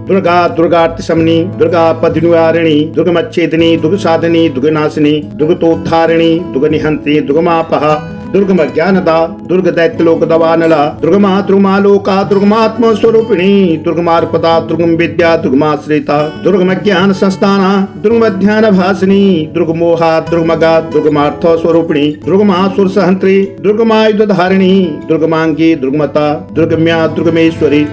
दुर्गा दुर्गार्तिशमनी, दुर्गा पद्निवारिणी, दुर्गमच्छेदिनी, दुर्गसाधिनी, दुर्गनाशिनी, दुर्गतोद्धारिणी, दुर्गनिहंत्री, दुर्गमापहा, दुर्गम ज्ञानदा, दुर्ग दैत्यलोक दवानला, दुर्गमा द्रुमालोका, दुर्गमात्म स्वरूपिणी, दुर्गमार्पदा, दुर्गम विद्या, दुर्गमाश्रिता, दुर्गम ज्ञान संस्थाना, दुर्गम ध्यान भासिनी, दुर्गमोहा, दुर्गमगा, दुर्गमार्थ स्वरूपिणी, दुर्गमासुर सहंत्री, दुर्गमायुध धारिणी, दुर्गमांगी, दुर्गमता, दुर्गम्या, दुर्गमेश्वरी,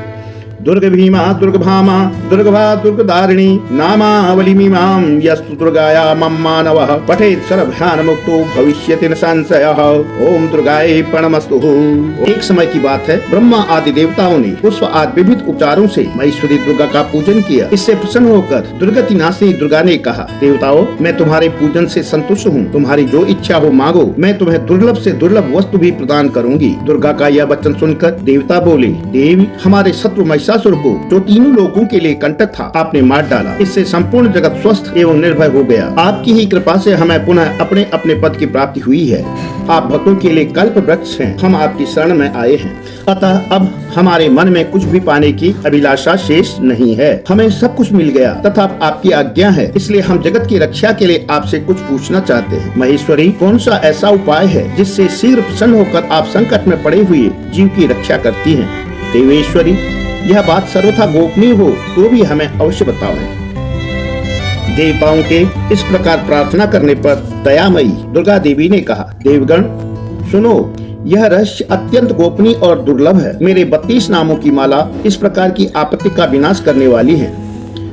दुर्ग भीमा, दुर्ग भामा, दुर्गभा, दुर्गधारिणी, नामावली मीमां यस्तु दुर्गाया मम मानवः पठेत् सर्वभयान मुक्तो भविष्यति न संशयः। ओम दुर्गायै प्रणमस्तु। एक समय की बात है, ब्रह्मा आदि देवताओं ने पुष्प आदि विविध उपचारों से महेश्वरी दुर्गा का पूजन किया। इससे प्रसन्न होकर दुर्गति नाशिनी दुर्गा ने कहा, देवताओं, मैं तुम्हारे पूजन से संतुष्ट हूँ। तुम्हारी जो इच्छा हो मांगो, मैं तुम्हें दुर्लभ से दुर्लभ वस्तु भी प्रदान करूंगी। दुर्गा का यह वचन सुनकर देवता बोले, देवी, हमारे शत्रु महिषासुर को, जो तीनों लोगों के लिए कंटक था, आपने मार डाला। इससे संपूर्ण जगत स्वस्थ एवं निर्भय हो गया। आपकी ही कृपा से हमें पुनः अपने अपने पद की प्राप्ति हुई है। आप भक्तों के लिए कल्प वृक्ष हैं। हम आपकी शरण में आए हैं। अतः अब हमारे मन में कुछ भी पाने की अभिलाषा शेष नहीं है। हमें सब कुछ मिल गया तथा आपकी आज्ञा है, इसलिए हम जगत की रक्षा के लिए आपसे कुछ पूछना चाहते हैं। महेश्वरी, कौन सा ऐसा उपाय है जिससे शीघ्र प्रसन्न होकर आप संकट में पड़े हुए जीव की रक्षा करती हैं? देवेश्वरी, यह बात सर्वथा गोपनीय हो तो भी हमें अवश्य बताओ। देवताओं के इस प्रकार प्रार्थना करने पर दयामयी दुर्गा देवी ने कहा, देवगण सुनो, यह रहस्य अत्यंत गोपनीय और दुर्लभ है। मेरे 32 नामों की माला इस प्रकार की आपत्ति का विनाश करने वाली है।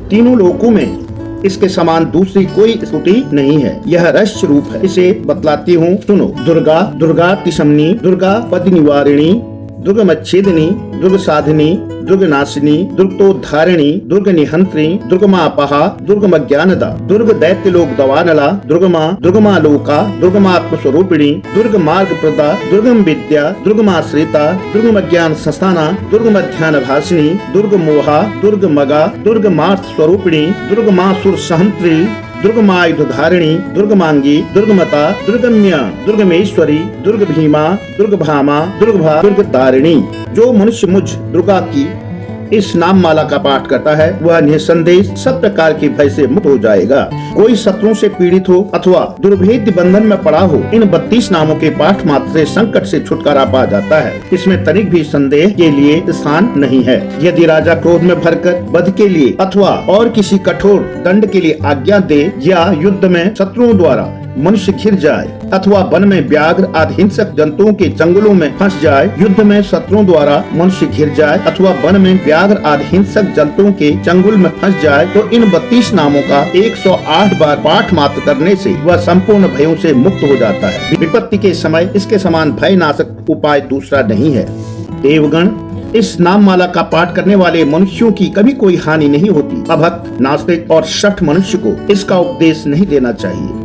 तीनों लोकों में इसके समान दूसरी कोई स्तुति नहीं है। यह रहस्य रूप है, इसे बतलाती हूँ, सुनो। दुर्गा दुर्गार्तिशमनी, दुर्गा पद्निवारिणी, दुर्गमच्छेदिनी, दुर्गसाधिनी, दुर्गनाशिनी, दुर्गतोद्धारिणी, दुर्गनिहंत्री, दुर्गमापहा, दुर्गमज्ञानदा, दुर्ग दैत्यलोक दवानला, दुर्गमालोका, दुर्गमात्म स्वरूपिणी, दुर्गमार्गप्रदा, दुर्गम विद्या, दुर्गमाश्रिता, दुर्गमज्ञान संस्थाना, दुर्गमध्यान भासिनी, दुर्गमोहा, दुर्गमगा, दुर्गमार्थ स्वरूपिणी, दुर्गमासुर सहंत्री, दुर्गमायुध धारिणी, दुर्गमांगी, दुर्गमता, दुर्गम्या, दुर्गमेश्वरी, दुर्ग भीमा, दुर्ग भामा, दुर्गभा, दुर्गधारिणी। जो मनुष्य मुझ दुर्गा की इस नाम माला का पाठ करता है, वह निसंदेह सब प्रकार के भय से मुक्त हो जाएगा। कोई शत्रुओं से पीड़ित हो अथवा दुर्भेद्य बंधन में पड़ा हो, इन 32 नामों के पाठ मात्र से संकट से छुटकारा पा जाता है। इसमें तनिक भी संदेह के लिए स्थान नहीं है। यदि राजा क्रोध में भरकर वध के लिए अथवा और किसी कठोर दंड के लिए आज्ञा दे, या युद्ध में शत्रुओं द्वारा मनुष्य घिर जाए, अथवा वन में व्याघ्र आदि हिंसक जंतुओं के चंगुलों में फंस जाए, युद्ध में शत्रुओं द्वारा मनुष्य घिर जाए, अथवा वन में व्याघ्र आदि हिंसक जंतुओं के चंगुल में फंस जाए, तो इन 32 नामों का 108 बार पाठ मात्र करने से वह संपूर्ण भयों से मुक्त हो जाता है। विपत्ति के समय इसके समान भय नाशक उपाय दूसरा नहीं है। देवगण, इस नाम माला का पाठ करने वाले मनुष्यों की कभी कोई हानि नहीं होती। अभक्त, नास्तिक और शठ मनुष्य को इसका उपदेश नहीं देना चाहिए।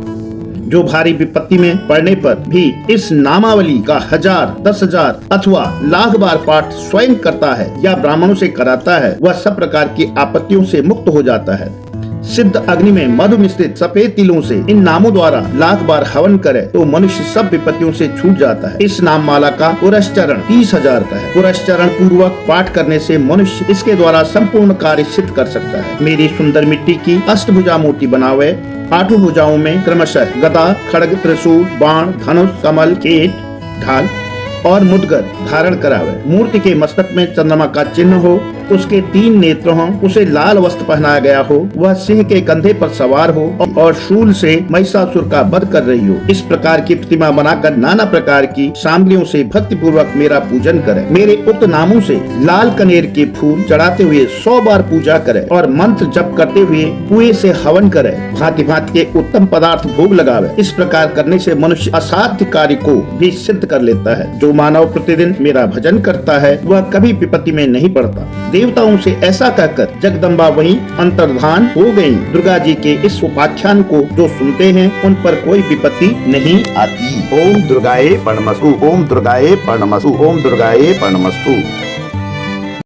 जो भारी विपत्ति में पड़ने पर भी इस नामावली का 1000, 10,000 अथवा लाख बार पाठ स्वयं करता है या ब्राह्मणों से कराता है, वह सब प्रकार की आपत्तियों से मुक्त हो जाता है। सिद्ध अग्नि में मधु मिश्रित सफेद तिलों से इन नामों द्वारा लाख बार हवन करे तो मनुष्य सब विपत्तियों से छूट जाता है। इस नाम माला का पुरस्चरण 30,000 का है। पुरस्चरण पूर्वक पाठ करने से मनुष्य इसके द्वारा संपूर्ण कार्य सिद्ध कर सकता है। मेरी सुंदर मिट्टी की अष्टभुजा मूर्ति बनावे। 8 भुजाओं में क्रमशः गदा, खड्ग, त्रिशूल, बाण, धनुष, कमल, कीट, ढाल और मुद्गर धारण करावे। मूर्ति के मस्तक में चंद्रमा का चिन्ह हो, उसके 3 नेत्र हों, उसे लाल वस्त्र पहनाया गया हो, वह सिंह के कंधे पर सवार हो और शूल से महिषासुर का वध कर रही हो। इस प्रकार की प्रतिमा बनाकर नाना प्रकार की सामग्रियों से भक्ति पूर्वक मेरा पूजन करे। मेरे उक्त नामों से लाल कनेर के फूल चढ़ाते हुए 100 बार पूजा करे और मंत्र जप करते हुए कुएं से हवन करे। भांति भांति के उत्तम पदार्थ भोग लगावे। इस प्रकार करने से मनुष्य असाध्य कार्य को भी सिद्ध कर लेता है। जो मानव प्रतिदिन मेरा भजन करता है, वह कभी विपत्ति में नहीं पड़ता। देवताओं से ऐसा कहकर जगदम्बा वहीं अंतर्धान हो गयी। दुर्गा जी के इस उपाख्यान को जो सुनते हैं, उन पर कोई विपत्ति नहीं आती। ओम दुर्गाये प्रणमस्तु, ओम दुर्गाये प्रणमस्तु, ओम दुर्गाये प्रणमस्तु।